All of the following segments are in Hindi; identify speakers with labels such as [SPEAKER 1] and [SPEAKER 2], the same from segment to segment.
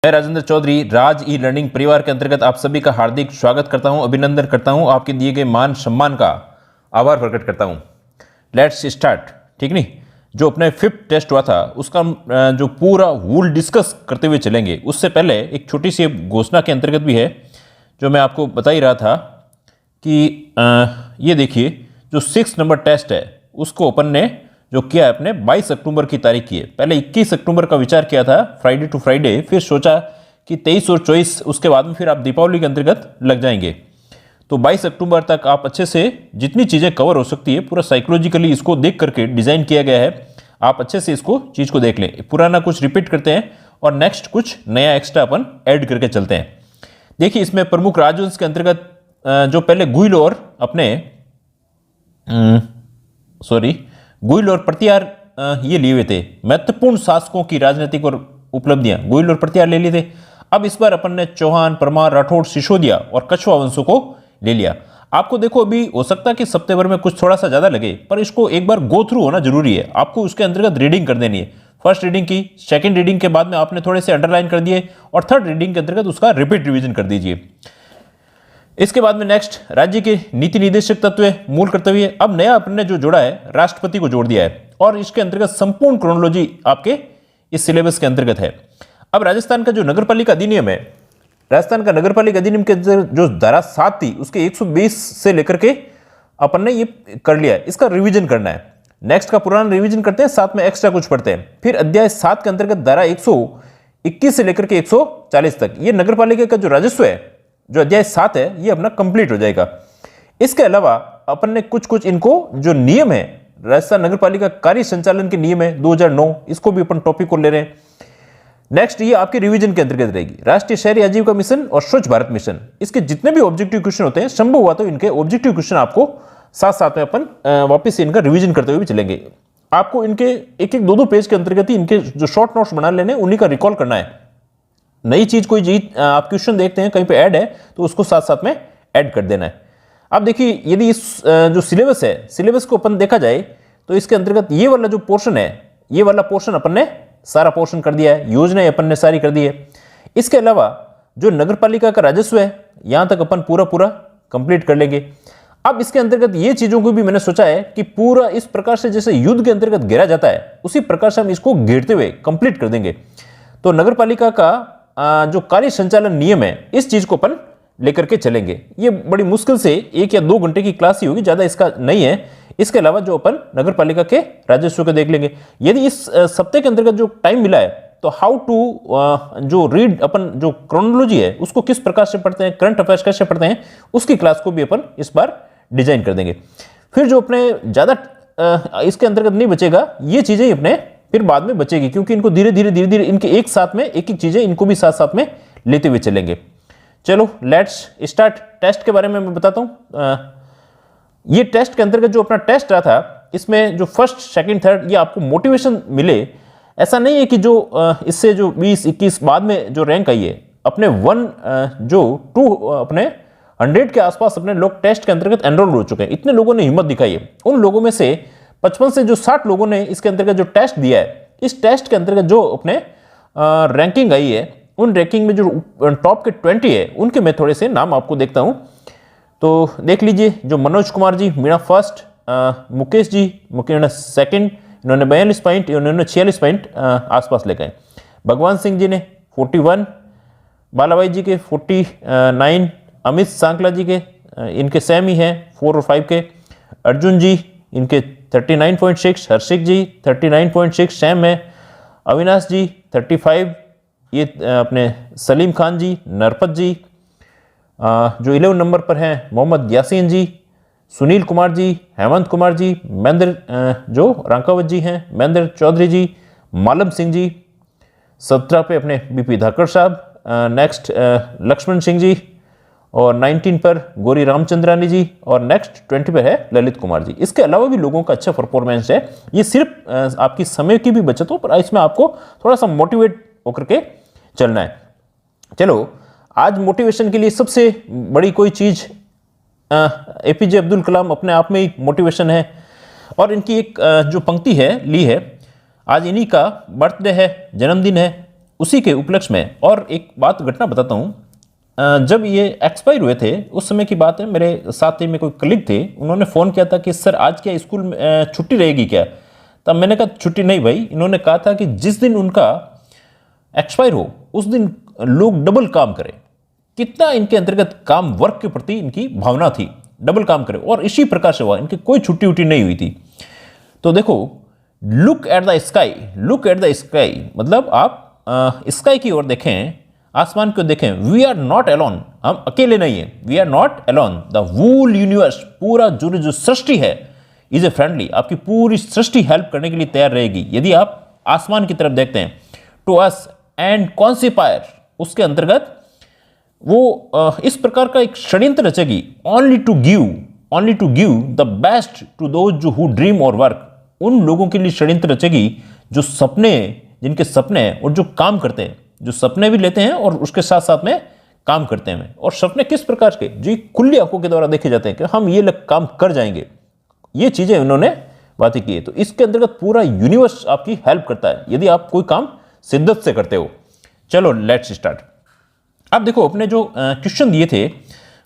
[SPEAKER 1] मैं राजेंद्र चौधरी राज ई लर्निंग परिवार के अंतर्गत आप सभी का हार्दिक स्वागत करता हूं, अभिनंदन करता हूं, आपके दिए गए मान सम्मान का आभार प्रकट करता हूं। Let's start. ठीक नहीं, जो अपने 5th टेस्ट हुआ था उसका जो पूरा वूल डिस्कस करते हुए चलेंगे। उससे पहले एक छोटी सी घोषणा के अंतर्गत भी है जो मैं आपको बता ही रहा था कि ये देखिए, जो 6 नंबर टेस्ट है उसको अपन ने जो किया है अपने 22 अक्टूबर की तारीख की है। पहले 21 अक्टूबर का विचार किया था, फ्राइडे टू फ्राइडे, फिर सोचा कि 23 और 24 उसके बाद में फिर आप दीपावली के अंतर्गत लग जाएंगे। तो 22 अक्टूबर तक आप अच्छे से जितनी चीज़ें कवर हो सकती है पूरा साइकोलॉजिकली इसको देख करके डिज़ाइन किया गया है। आप अच्छे से इसको चीज़ को देख लें, पुराना कुछ रिपीट करते हैं और नेक्स्ट कुछ नया एक्स्ट्रा अपन ऐड करके चलते हैं। देखिए, इसमें प्रमुख राजवंश के अंतर्गत जो पहले गुइल और अपने गुइल और प्रतिहार ये लिए हुए थे, महत्वपूर्ण शासकों की राजनीतिक और उपलब्धियां गुइल और प्रतिहार ले लिए थे। अब इस बार अपन ने चौहान, परमार, राठौड़, सिसोदिया और कछुआ वंशों को ले लिया। आपको देखो, अभी हो सकता है कि सप्ते भर में कुछ थोड़ा सा ज्यादा लगे, पर इसको एक बार गो थ्रू होना जरूरी है। आपको उसके अंतर्गत रीडिंग कर देनी है। फर्स्ट रीडिंग की, सेकेंड रीडिंग के बाद में आपने थोड़े से अंडरलाइन कर दिए और थर्ड रीडिंग के अंतर्गत उसका रिपीट रिवीजन कर दीजिए। इसके बाद में नेक्स्ट राज्य के नीति निर्देशक तत्व, मूल कर्तव्य। अब नया अपन ने जो जोड़ा है राष्ट्रपति को जोड़ दिया है और इसके अंतर्गत संपूर्ण क्रोनोलॉजी आपके इस सिलेबस के अंतर्गत है। अब राजस्थान का जो नगरपालिका अधिनियम है, राजस्थान का नगरपालिका अधिनियम के जो धारा 7 थी उसके 120 से लेकर के अपन ने ये कर लिया है। इसका रिवीजन करना है। नेक्स्ट का पुराना रिवीजन करते हैं, साथ में एक्स्ट्रा कुछ पढ़ते हैं। फिर अध्याय 7 के अंतर्गत धारा 121 से लेकर के 140 तक ये नगरपालिका का जो राजस्व है, जो अध्याय 7 है, ये अपना कंप्लीट हो जाएगा। इसके अलावा अपन ने कुछ इनको जो नियम है, राजस्थान नगरपालिका कार्य संचालन के नियम है 2009, इसको भी अपन टॉपिक को ले रहे हैं। नेक्स्ट ये आपके रिवीजन के अंतर्गत रहेगी। राष्ट्रीय शहरी आजीविका मिशन और स्वच्छ भारत मिशन, इसके जितने भी ऑब्जेक्टिव क्वेश्चन होते हैं, संभव हुआ तो इनके ऑब्जेक्टिव क्वेश्चन आपको साथ साथ में अपन वापस इनका रिवीजन करते हुए भी चलेंगे। आपको इनके एक 2 पेज के अंतर्गत ही इनके जो शॉर्ट नोट्स बना लेने, उन्हीं का रिकॉल करना है। नई चीज कोई चीज आप क्वेश्चन देखते हैं कहीं पे ऐड है तो उसको साथ साथ में ऐड कर देना है। अब देखिए, यदि इस जो सिलेबस है, सिलेबस को अपन देखा जाए तो इसके अंतर्गत ये वाला जो पोर्शन है, ये वाला पोर्शन अपन ने सारा पोर्शन कर दिया है, योजनाएं अपन ने सारी कर दी है। इसके अलावा जो नगरपालिका का राजस्व है, यहां तक अपन पूरा कंप्लीट कर लेंगे। अब इसके अंतर्गत ये चीजों को भी मैंने सोचा है कि पूरा इस प्रकार से जैसे युद्ध के अंतर्गत घेरा जाता है, उसी प्रकार से हम इसको घेरते हुए कंप्लीट कर देंगे। तो नगरपालिका का जो कार्य संचालन नियम है, इस चीज को अपन लेकर के चलेंगे। ये बड़ी मुश्किल से 1 या 2 घंटे की क्लास ही होगी, ज्यादा इसका नहीं है। इसके अलावा जो अपन नगरपालिका के राजस्व को देख लेंगे। यदि इस सप्ताह के अंतर्गत जो टाइम मिला है तो हाउ टू जो रीड अपन जो क्रोनोलॉजी है उसको किस प्रकार से पढ़ते हैं, करंट अफेयर्स कैसे पढ़ते हैं, उसकी क्लास को भी अपन इस बार डिजाइन कर देंगे। फिर जो अपने ज्यादा इसके अंतर्गत नहीं बचेगा, ये चीजें अपने फिर बाद में बचेगी, क्योंकि इनको धीरे धीरे इनके एक साथ में एक चीजें इनको भी साथ साथ में लेते हुए चलेंगे। चलो लेट्स स्टार्ट। टेस्ट के बारे में मैं बताता हूं। ये टेस्ट के अंतर्गत जो अपना टेस्ट रहा था, इसमें जो फर्स्ट, सेकंड, थर्ड ये आपको मोटिवेशन मिले, ऐसा नहीं है कि जो इससे जो 20-21 बाद में जो रैंक आई है, अपने 2 अपने 100 के आसपास अपने लोग टेस्ट के अंतर्गत एनरोल हो चुके हैं। इतने लोगों ने हिम्मत दिखाई है। उन लोगों में से 55 से जो 60 लोगों ने इसके अंतर्गत जो टेस्ट दिया है, इस टेस्ट के अंतर्गत जो अपने रैंकिंग आई है, उन रैंकिंग में जो टॉप के 20 है, उनके मैं थोड़े से नाम आपको देखता हूं। तो देख लीजिए, जो मनोज कुमार जी मीणा फर्स्ट, मुकेश जी मुकेश सेकंड, इन्होंने 42 पॉइंट, इन्होंने 46 पॉइंट आसपास ले गए। भगवान सिंह जी ने 41, बालाबाई जी के 49, अमित सांकला जी के इनके सेम ही हैं 4 और 5 के, अर्जुन जी इनके 39.6, हर्षिक जी 39.6 सेम है, अविनाश जी 35, ये अपने सलीम खान जी, नरपत जी जो 11 नंबर पर हैं, मोहम्मद यासीन जी, सुनील कुमार जी, हेमंत कुमार जी, महेंद्र जो रांकावत जी हैं, महेंद्र चौधरी जी, मालम सिंह जी, 17 पे अपने बीपी धाकड़ साहब, नेक्स्ट लक्ष्मण सिंह जी, और 19 पर गोरी रामचंद्रानी जी, और नेक्स्ट 20 पर है ललित कुमार जी। इसके अलावा भी लोगों का अच्छा परफॉर्मेंस है। ये सिर्फ आपकी समय की भी बचत हो, पर इसमें आपको थोड़ा सा मोटिवेट होकर के चलना है। चलो, आज मोटिवेशन के लिए सबसे बड़ी कोई चीज एपीजे अब्दुल कलाम अपने आप में ही मोटिवेशन है। और इनकी एक जो पंक्ति है ली है, आज इन्हीं का बर्थडे है, जन्मदिन है, उसी के उपलक्ष्य में और एक बात घटना बताता हूँ। जब ये एक्सपायर हुए थे उस समय की बात है, मेरे साथ ही में कोई कलीग थे, उन्होंने फ़ोन किया था कि सर आज क्या स्कूल में छुट्टी रहेगी क्या। तब मैंने कहा छुट्टी नहीं भाई। इन्होंने कहा था कि जिस दिन उनका एक्सपायर हो उस दिन लोग डबल काम करें। कितना इनके अंतर्गत काम, वर्क के प्रति इनकी भावना थी, डबल काम करें, और इसी प्रकार से हुआ, इनकी कोई छुट्टी उट्टी नहीं हुई थी। तो देखो, look at the sky, look at the sky मतलब आप स्काई की ओर देखें, आसमान को देखें। वी आर नॉट अलोन, हम अकेले नहीं हैं। We are not alone, the whole universe, पूरा जो सृष्टि है, इज ए फ्रेंडली, आपकी पूरी सृष्टि हेल्प करने के लिए तैयार रहेगी यदि आप आसमान की तरफ देखते हैं। टू अस एंड कॉन्सिपायर, उसके अंतर्गत वो इस प्रकार का एक षड्यंत्र रचेगी। Only to give the best to those who dream और वर्क, उन लोगों के लिए षड्यंत्र रचेगी जो सपने, जिनके सपने हैं और जो काम करते हैं, जो सपने भी लेते हैं और उसके साथ साथ में काम करते हैं। और सपने किस प्रकार के, जो खुली आंखों के द्वारा देखे जाते हैं कि हम ये काम कर जाएंगे। ये चीजें उन्होंने बातें की है। तो इसके अंतर्गत पूरा यूनिवर्स आपकी हेल्प करता है यदि आप कोई काम शिद्दत से करते हो। चलो लेट्स स्टार्ट। अब देखो, अपने जो क्वेश्चन दिए थे,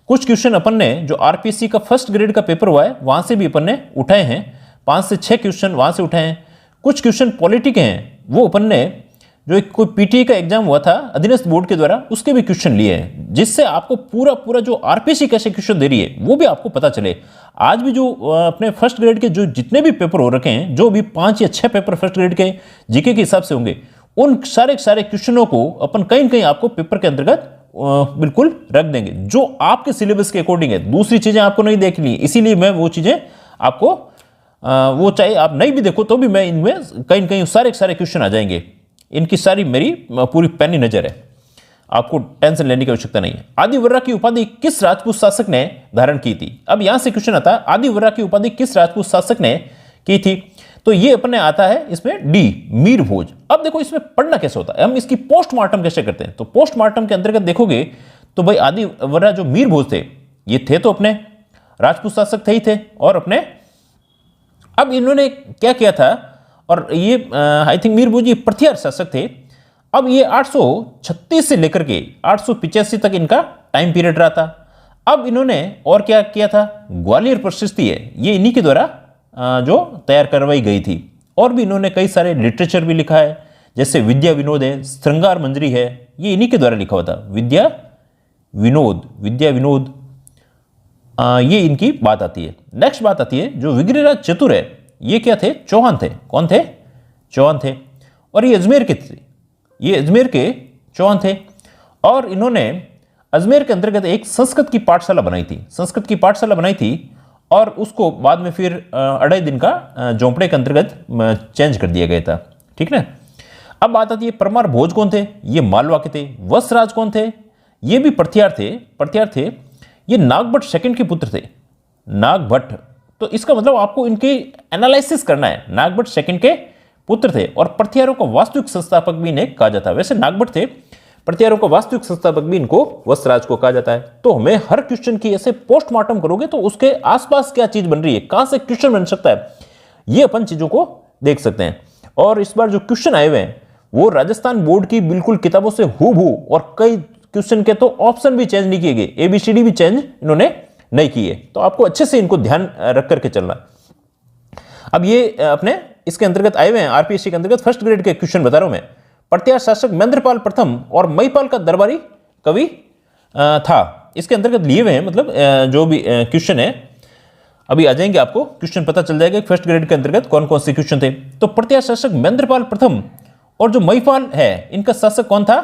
[SPEAKER 1] कुछ क्वेश्चन अपन ने जो आरपीएससी का फर्स्ट ग्रेड का पेपर हुआ है वहां से भी अपन ने उठाए हैं, 5 से 6 क्वेश्चन वहां से उठाए हैं। कुछ क्वेश्चन पॉलिटी के हैं, वो अपन ने जो एक कोई पीटीए का एग्जाम हुआ था अधीनस्थ बोर्ड के द्वारा, उसके भी क्वेश्चन लिए हैं, जिससे आपको पूरा जो आरपीएससी कैसे क्वेश्चन दे रही है वो भी आपको पता चले। आज भी जो अपने फर्स्ट ग्रेड के जो जितने भी पेपर हो रखे हैं, जो भी 5 या 6 पेपर फर्स्ट ग्रेड के जीके के हिसाब से होंगे, उन सारे क्वेश्चनों को अपन कहीं न कहीं आपको पेपर के अंतर्गत बिल्कुल रख देंगे, जो आपके सिलेबस के अकॉर्डिंग है। दूसरी चीजें आपको नहीं देखनी, इसीलिए मैं वो चीजें आपको वो चाहे आप नहीं भी देखो तो भी मैं इनमें कहीं न कहीं सारे क्वेश्चन आ जाएंगे। इनकी सारी मेरी पूरी पैनी नजर है, आपको टेंशन लेने की आवश्यकता नहीं है। आदिवर्रा की उपाधि किस राजपूत शासक ने धारण की थी। अब यहां से क्वेश्चन आता है, आदिवर्रा की उपाधि किस राजपूत शासक ने की थी। तो ये अपने आता है इसमें डी, मीर भोज। अब देखो इसमें पढ़ना कैसे होता है, हम इसकी पोस्टमार्टम कैसे करते हैं। तो पोस्टमार्टम के अंतर्गत देखोगे तो भाई आदिवर्रा जो मीर भोज थे, ये थे तो अपने राजपूत शासक थे ही थे, और अपने अब इन्होंने क्या किया था, और ये आई थिंक मीर भोज ये प्रतिहार शासक थे। अब ये 836 से लेकर के 885 तक इनका टाइम पीरियड रहा था। अब इन्होंने और क्या किया था, ग्वालियर प्रशस्ति है ये इन्हीं के द्वारा जो तैयार करवाई गई थी। और भी इन्होंने कई सारे लिटरेचर भी लिखा है, जैसे विद्या विनोद है, श्रृंगार मंजरी है, ये इन्हीं के द्वारा लिखा हुआ था। विद्या विनोद ये इनकी बात आती है। नेक्स्ट बात आती है जो विग्रहराज चतुर है, ये क्या थे, चौहान थे। कौन थे, चौहान थे। और ये अजमेर के थे, ये अजमेर के चौहान थे। और इन्होंने अजमेर के अंतर्गत एक संस्कृत की पाठशाला बनाई थी, संस्कृत की पाठशाला बनाई थी, और उसको बाद में फिर 2.5 दिन का झोंपड़े के अंतर्गत चेंज कर दिया गया था। ठीक ना। अब बात आती है परमार भोज कौन थे, ये मालवा के थे। वत्सराज कौन थे, ये भी प्रतिहार थे। ये नागभट्ट सेकंड के पुत्र थे, नागभट्ट। तो इसका मतलब आपको इनकी एनालिसिस करना है। नागभट्ट सेकंड के पुत्र थे, और प्रतिहारों का वास्तविक संस्थापक भी इन्हें कहा जाता है। वैसे नागभट्ट थे, प्रतिहारों का वास्तविक संस्थापक भी इनको वत्सराज को कहा जाता है। तो हमें हर क्वेश्चन की ऐसे पोस्टमार्टम करोगे तो उसके आसपास क्या चीज बन रही है, कहां से क्वेश्चन बन सकता है, ये अपन चीजों को देख सकते हैं। और इस बार जो क्वेश्चन आए हुए हैं वो राजस्थान बोर्ड की बिल्कुल किताबों से हूबहू, और कई क्वेश्चन के तो ऑप्शन भी चेंज नहीं किए गए, ABCD भी चेंज इन्होंने नहीं किए। तो आपको अच्छे से इनको ध्यान रख करके चलना। अब ये अपने इसके अंतर्गत आए हुए हैं, आरपीएससी के अंतर्गत फर्स्ट ग्रेड के क्वेश्चन बता रहा हूं मैं। प्रतिहार शासक महेंद्रपाल प्रथम और महिपाल का दरबारी कवि था, इसके अंतर्गत लिए हुए हैं। मतलब जो भी क्वेश्चन है अभी आ जाएंगे, आपको क्वेश्चन पता चल जाएगा फर्स्ट ग्रेड के अंतर्गत कौन कौन से क्वेश्चन थे। तो प्रतिहार शासक महेंद्रपाल प्रथम और जो महिपाल है, इनका शासक कौन था,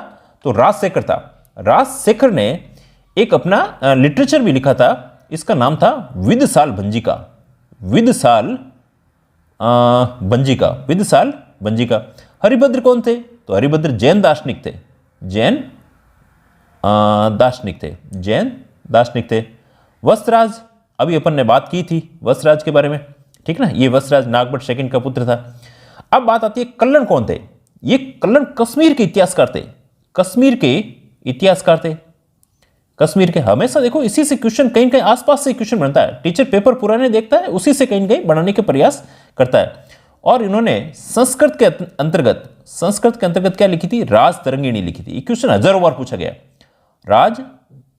[SPEAKER 1] तो राजशेखर था। राजशेखर ने एक अपना लिटरेचर भी लिखा था, इसका नाम था विदसाल भंजिका। विदसाल भंजिका। हरिभद्र कौन थे, तो हरिभद्र जैन दार्शनिक थे। वत्सराज, अभी अपन ने बात की थी वत्सराज के बारे में, ठीक ना। ये वत्सराज नागभट्ट सेकंड का पुत्र था। अब बात आती है कल्लन कौन थे, ये कल्लन कश्मीर के इतिहासकार थे। कश्मीर के हमेशा देखो इसी से क्वेश्चन कहीं कहीं आसपास से क्वेश्चन बनता है। टीचर पेपर पुराने देखता है, उसी से कहीं कहीं बनाने के प्रयास करता है। और इन्होंने संस्कृत के अंतर्गत संस्कृत के अंतर्गत क्या लिखी थी? राज तरंगिणी लिखी थी। ये क्वेश्चन हजारों बार पूछा गया। राज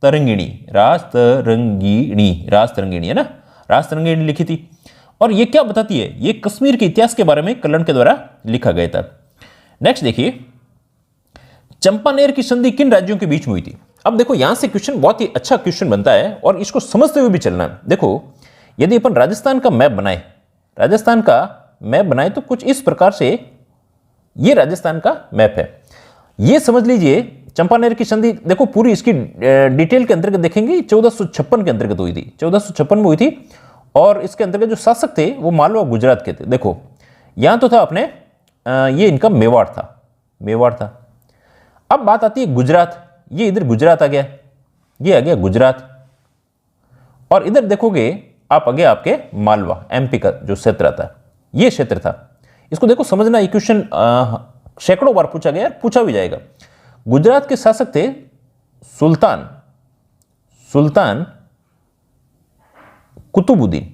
[SPEAKER 1] तरंगिणी, राज तरंगिणी, राज तरंगिणी है ना, राज तरंगिणी लिखी थी। और ये क्या बताती है? ये कश्मीर के इतिहास के बारे में कल्हण के द्वारा लिखा गया था। नेक्स्ट देखिए, चंपानेर की संधि किन राज्यों के बीच में हुई थी? अब देखो यहां से क्वेश्चन बहुत ही अच्छा क्वेश्चन बनता है और इसको समझते हुए भी चलना है। देखो यदि अपन राजस्थान का मैप बनाए, राजस्थान का मैप बनाए तो कुछ इस प्रकार से ये राजस्थान का मैप है। ये समझ लीजिए चंपानेर की संधि, देखो पूरी इसकी डिटेल के अंतर्गत देखेंगे 1456 के अंतर्गत हुई थी, 1456 में हुई थी। और इसके अंतर्गत जो शासक थे वो मालवा गुजरात के थे। देखो यहां तो था अपने ये इनका मेवाड़ था, मेवाड़ था। अब बात आती है गुजरात, ये इधर गुजरात आ गया, ये आ गया गुजरात। और इधर देखोगे आप आगे आपके मालवा, एमपी का जो क्षेत्र आता है, ये क्षेत्र था। इसको देखो समझना, ये क्वेश्चन सैकड़ों बार पूछा गया, पूछा भी जाएगा। गुजरात के शासक थे सुल्तान, सुल्तान कुतुबुद्दीन,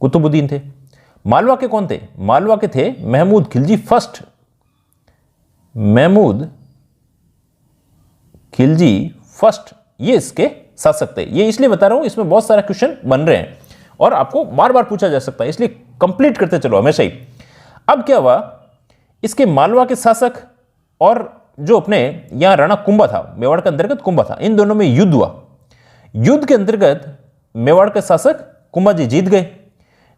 [SPEAKER 1] कुतुबुद्दीन थे। मालवा के कौन थे? मालवा के थे महमूद खिलजी फर्स्ट, महमूद खिलजी फर्स्ट, ये इसके शासक थे। ये इसलिए बता रहा हूं, इसमें बहुत सारे क्वेश्चन बन रहे हैं और आपको बार बार पूछा जा सकता है, इसलिए कंप्लीट करते चलो हमेशा ही। अब क्या हुआ, इसके मालवा के शासक और जो अपने यहां राणा कुंभा था, मेवाड़ के अंतर्गत कुंभा था, इन दोनों में युद्ध हुआ। युद्ध के अंतर्गत मेवाड़ के शासक कुंभा जी जीत गए,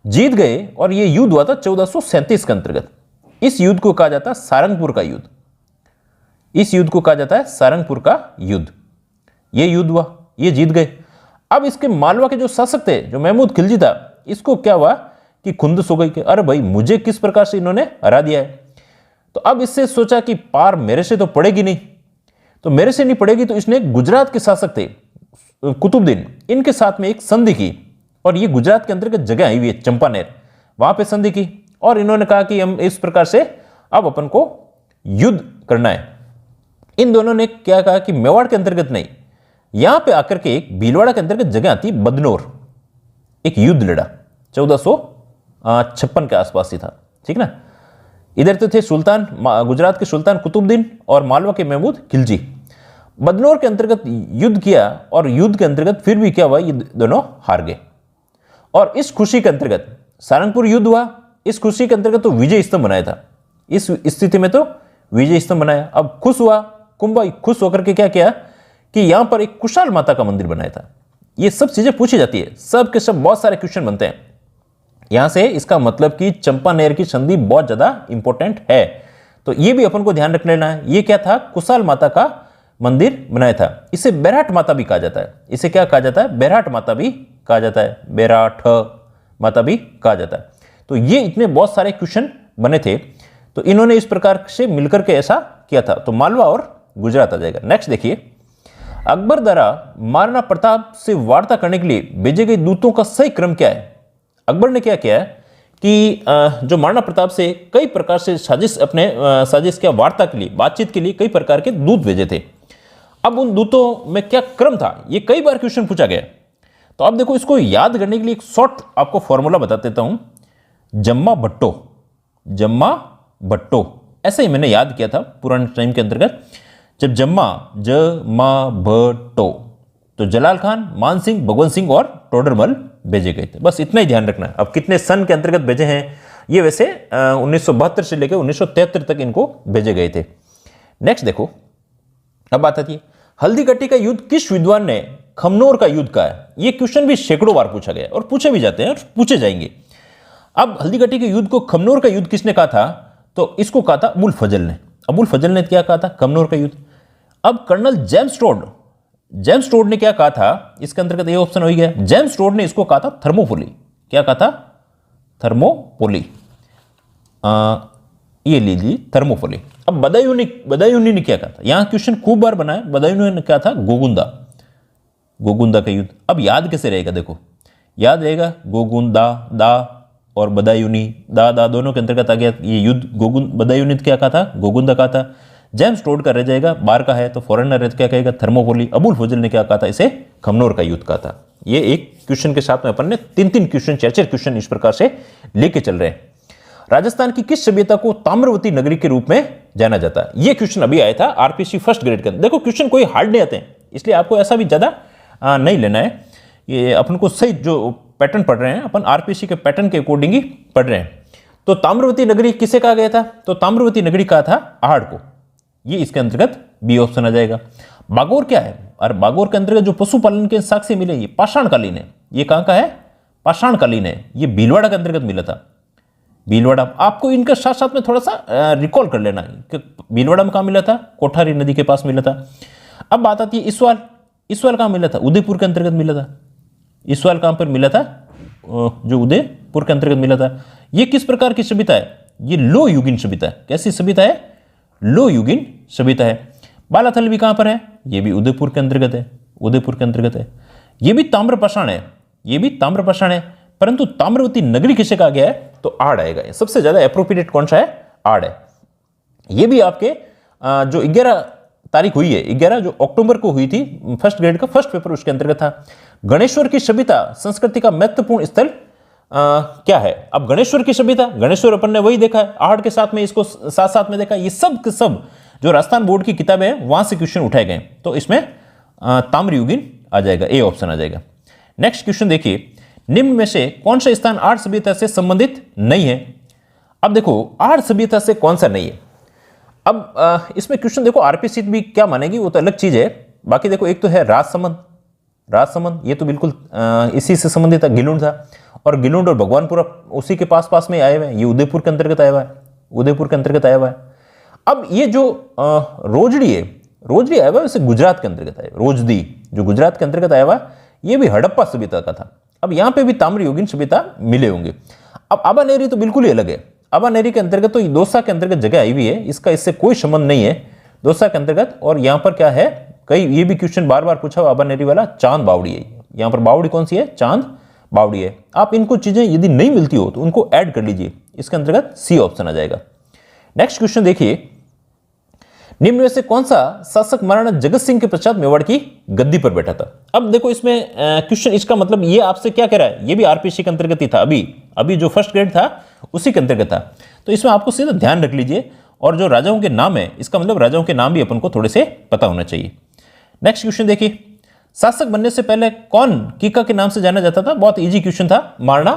[SPEAKER 1] जीत गए और यह युद्ध हुआ था 1437 के अंतर्गत। इस युद्ध को कहा जाता है सारंगपुर का युद्ध, इस युद्ध को कहा जाता है सारंगपुर का युद्ध। यह युद्ध हुआ, ये जीत गए। अब इसके मालवा के जो शासक थे, जो महमूद खिलजी था, इसको क्या हुआ कि खुंदस हो गई कि अरे भाई मुझे किस प्रकार से इन्होंने हरा दिया है। तो अब इससे सोचा कि पार मेरे से तो पड़ेगी नहीं, तो मेरे से नहीं पड़ेगी, तो इसने गुजरात के शासक थे कुतुबुद्दीन, इनके साथ में एक संधि की। और ये गुजरात के अंतर्गत जगह आई हुई है चंपानेर, वहां पे संधि की। और इन्होंने कहा कि हम इस प्रकार से अब अपन को युद्ध करना है। इन दोनों ने क्या कहा कि मेवाड़ के अंतर्गत नहीं, यहां पे आकर के एक भीलवाड़ा के अंतर्गत जगह आती बदनौर, एक युद्ध लड़ा 1456 के आसपास ही था, ठीक ना। इधर तो थे सुल्तान, गुजरात के सुल्तान कुतुबुद्दीन और मालवा के महमूद खिलजी। बदनौर के अंतर्गत युद्ध किया और युद्ध के अंतर्गत फिर भी क्या हुआ, ये दोनों हार गए। और इस खुशी के अंतर्गत सारंगपुर युद्ध हुआ, इस खुशी के अंतर्गत तो विजय स्तंभ बनाया था, इस स्थिति में तो विजय स्तंभ बनाया। अब खुश हुआ कुंभा, खुश होकर के क्या किया कि यहां पर एक कुशाल माता का मंदिर बनाया था। ये सब चीजें पूछी जाती है, सब के सब बहुत सारे क्वेश्चन बनते हैं यहां से। इसका मतलब कि चंपानेर की संधि बहुत ज्यादा इंपॉर्टेंट है, तो ये भी अपन को ध्यान रख लेना है। ये क्या था, कुशाल माता का मंदिर बनाया था। इसे बैराट माता भी कहा जाता है, इसे क्या कहा जाता है, बैराट माता भी कहा जाता है, बैराठ माता भी कहा जाता है। तो ये इतने बहुत सारे क्वेश्चन बने थे, तो इन्होंने इस प्रकार से मिलकर के ऐसा किया था। तो मालवा और गुजरात आ जाएगा। नेक्स्ट देखिए, अकबर द्वारा महाराणा प्रताप से वार्ता करने के लिए भेजे गए दूतों का सही क्रम क्या है? अकबर ने क्या किया कि जो महाराणा प्रताप से कई प्रकार से साजिश, अपने साजिश क्या, वार्ता के लिए, बातचीत के लिए कई प्रकार के दूत भेजे थे। अब उन दूतों में क्या क्रम था, ये कई बार क्वेश्चन पूछा गया। तो अब देखो, इसको याद करने के लिए एक शॉर्ट आपको फॉर्मूला बता देता हूं, जम्मा भट्टो, जम्मा भट्टो, ऐसे ही मैंने याद किया था पुराने टाइम के अंतर्गत। जब जम्मा, ज मा भट्टो, तो जलाल खान, मान सिंह, भगवंत सिंह और टोडरमल भेजे गए थे। बस इतना ही ध्यान रखना है। अब कितने सन के अंतर्गत भेजे हैं, ये वैसे 1972 से लेकर 1973 तक इनको भेजे गए थे। नेक्स्ट देखो, अब बात आती है हल्दी घाटी का युद्ध किस विद्वान ने खमनोर का युद्ध कहा है? ये क्वेश्चन भी सैकड़ों बार पूछा गया और पूछे भी जाते हैं और पूछे जाएंगे। अब हल्दी घाटी के युद्ध को खमनोर का युद्ध किसने कहा था? तो इसको कहा था अबुल फजल ने। अबुल फजल ने क्या कहा था? खमनोर का युद्ध। अब colonel James Tod, James Tod ने क्या कहा था? इसके अंतर्गत ये ऑप्शन हो गया। जेम्स टोड ने इसको कहा था थर्मोपोली। क्या कहा था? थर्मोपोली। ये लीजिए थर्मोपोली। अब बदायूनी ने क्या कहा था? यहां क्वेश्चन खूब बार बना है। बदायूनी ने क्या था? गोगुंदा, गोगुंदा का युद्ध। अब याद कैसे रहेगा? देखो याद रहेगा, गोगुंदा दा और बदायूनी, दा दोनों के अंतर्गत आ गया ये युद्ध। बदायूनी क्या कहा था? गोगुंदा कहा था। जेम्स टोड का रह जाएगा, बार का है तो फॉरेनर है तो क्या कहेगा? थर्मोपोली। अबुल फजल ने क्या कहा था? इसे खमनोर का युद्ध कहा था। ये एक क्वेश्चन के साथ में अपन ने तीन क्वेश्चन, चार क्वेश्चन इस प्रकार से लेके चल रहे हैं। राजस्थान की किस सभ्यता को ताम्रवती नगरी के रूप में जाना जाता है? ये क्वेश्चन अभी आया था आरपीसी फर्स्ट ग्रेड का। देखो क्वेश्चन कोई हार्ड नहीं आते हैं, इसलिए आपको ऐसा भी ज्यादा नहीं लेना है। ये अपन को सही जो पैटर्न पढ़ रहे हैं, अपन आरपीसी के पैटर्न के अकॉर्डिंग ही पढ़ रहे हैं। तो ताम्रवती नगरी किसे कहा गया था? तो ताम्रवती नगरी कहा था आहड़ को। ये इसके अंतर्गत बी ऑप्शन आ जाएगा। बागोर क्या है? और बागोर के अंतर्गत जो पशुपालन के साक्ष्य मिले, ये पाषाणकालीन है। ये कहां का है? पाषाणकालीन है। ये भीलवाड़ा के अंतर्गत मिला था। भीलवाड़ा, आपको इनका साथ साथ में थोड़ा सा रिकॉल कर लेना है कि भीलवाड़ा में कहां मिला था? कोठारी नदी के पास मिला था। अब बात आती है इसवाल। इसवाल कहां मिला था? उदयपुर के अंतर्गत मिला था। इसवाल कहां पर मिला था? जो उदयपुर के अंतर्गत मिला था। ये किस प्रकार की सभ्यता है? ये लो युगीन सभ्यता है। कैसी सभ्यता है? लो युगीन सभ्यता है। बालाथल भी कहां पर है? ये भी उदयपुर के अंतर्गत है। उदयपुर के अंतर्गत है। ये भी ताम्रपाषाण है। ये भी ताम्रपाषाण है, परंतु ताम्रवती नगरी किसे कहा गया है? तो आड़ आएगा। सबसे ज्यादा एप्रोप्रिएट कौन सा है? आड़ है। ये भी आपके जो 11 तारीख हुई है, 11 जो अक्टूबर को हुई थी, फर्स्ट ग्रेड का फर्स्ट पेपर उसके अंतर्गत था। गणेश्वर की सभ्यता संस्कृति का महत्वपूर्ण स्थल क्या है? अब गणेश्वर की सभ्यता, गणेश्वर अपन ने वही देखा है, आहड़ के साथ में, इसको साथ साथ में देखा। ये सब के सब जो राजस्थान बोर्ड की किताबें हैं वहां से क्वेश्चन उठाए गए, तो इसमें ताम्रयुगीन आ जाएगा, ए ऑप्शन आ जाएगा। नेक्स्ट क्वेश्चन देखिए, निम्न में से कौन सा स्थान आहड़ सभ्यता से संबंधित नहीं है? अब देखो आहड़ सभ्यता से कौन सा नहीं है। अब इसमें क्वेश्चन देखो आरपीसी भी क्या मानेगी वो तो अलग चीज है। बाकी देखो एक तो है राजसमंद। राजसमंद ये तो बिल्कुल इसी से संबंधित था, गिलुंड था। और गिलुंड और भगवानपुरा उसी के पास पास में आए हुए हैं। ये उदयपुर के अंतर्गत आया हुआ है। उदयपुर के अंतर्गत आया हुआ है। अब ये जो रोजड़ी है, रोजड़ी आया हुआ है, वैसे गुजरात के अंतर्गत आया। रोजदी जो गुजरात के अंतर्गत आया हुआ है, ये भी हड़प्पा सभ्यता का था। अब यहां पे भी ताम्रयुगीन सभ्यता मिले होंगे। अब आबानेरी तो बिल्कुल ही अलग है। आबानेरी के अंतर्गत तो दौसा के अंतर्गत जगह आई हुई है, इसका इससे कोई संबंध नहीं है दौसा के अंतर्गत। और यहां पर क्या है, कई ये भी क्वेश्चन बार बार पूछा हुआ आबानेरी वाला, चांद बावड़ी है। यहां पर बावड़ी कौन सी है? चांद बावड़ी है। आप इनको चीजें यदि नहीं मिलती हो तो उनको ऐड कर लीजिए, इसके अंतर्गत सी ऑप्शन आ जाएगा। नेक्स्ट क्वेश्चन देखिए, निम्न में से कौन सा शासक महाराणा जगत सिंह के पश्चात मेवाड़ की गद्दी पर बैठा था? अब देखो इसमें क्वेश्चन, इसका मतलब ये आपसे क्या कह रहा है? ये भी आरपीसी के अंतर्गत ही था। अभी जो फर्स्ट ग्रेड था उसी के अंतर्गत था। तो इसमें आपको सीधा ध्यान रख लीजिए। और जो राजाओं के नाम है, इसका मतलब राजाओं के नाम भी अपन को थोड़े से पता होना चाहिए। नेक्स्ट क्वेश्चन देखिए, शासक बनने से पहले कौन कीका के नाम से जाना जाता था? बहुत इजी क्वेश्चन था, महाराणा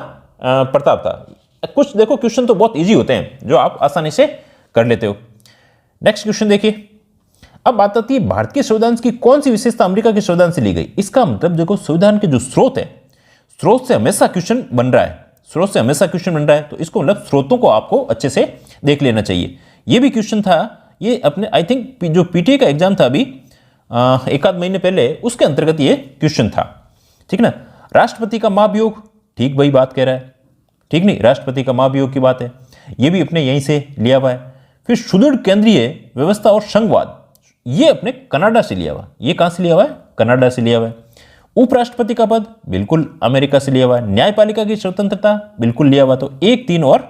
[SPEAKER 1] प्रताप था। कुछ देखो क्वेश्चन तो बहुत इजी होते हैं जो आप आसानी से कर लेते हो। नेक्स्ट क्वेश्चन देखिए, अब बात आती है भारत के संविधान की कौन सी विशेषता अमेरिका के संविधान से ली गई? इसका मतलब देखो संविधान के जो स्रोत है, स्रोत से हमेशा क्वेश्चन बन रहा है। स्रोत से हमेशा क्वेश्चन बन रहा है, तो इसको मतलब स्रोतों को आपको अच्छे से देख लेना चाहिए। ये भी क्वेश्चन था, ये अपने आई थिंक जो पीटीए का एग्जाम था अभी एक आध महीने पहले, उसके अंतर्गत ये क्वेश्चन था। ठीक ना। राष्ट्रपति का महाभियोग, ठीक वही बात कह रहा है। ठीक नहीं, राष्ट्रपति का महाभियोग की बात है, ये भी अपने यहीं से लिया हुआ है। फिर सुदृढ़ केंद्रीय व्यवस्था और संघवाद, ये अपने कनाडा से लिया हुआ। ये कहां से लिया हुआ है? कनाडा से लिया हुआ है। उपराष्ट्रपति का पद बिल्कुल अमेरिका से लिया हुआ है। न्यायपालिका की स्वतंत्रता बिल्कुल लिया हुआ। तो 1, 3 और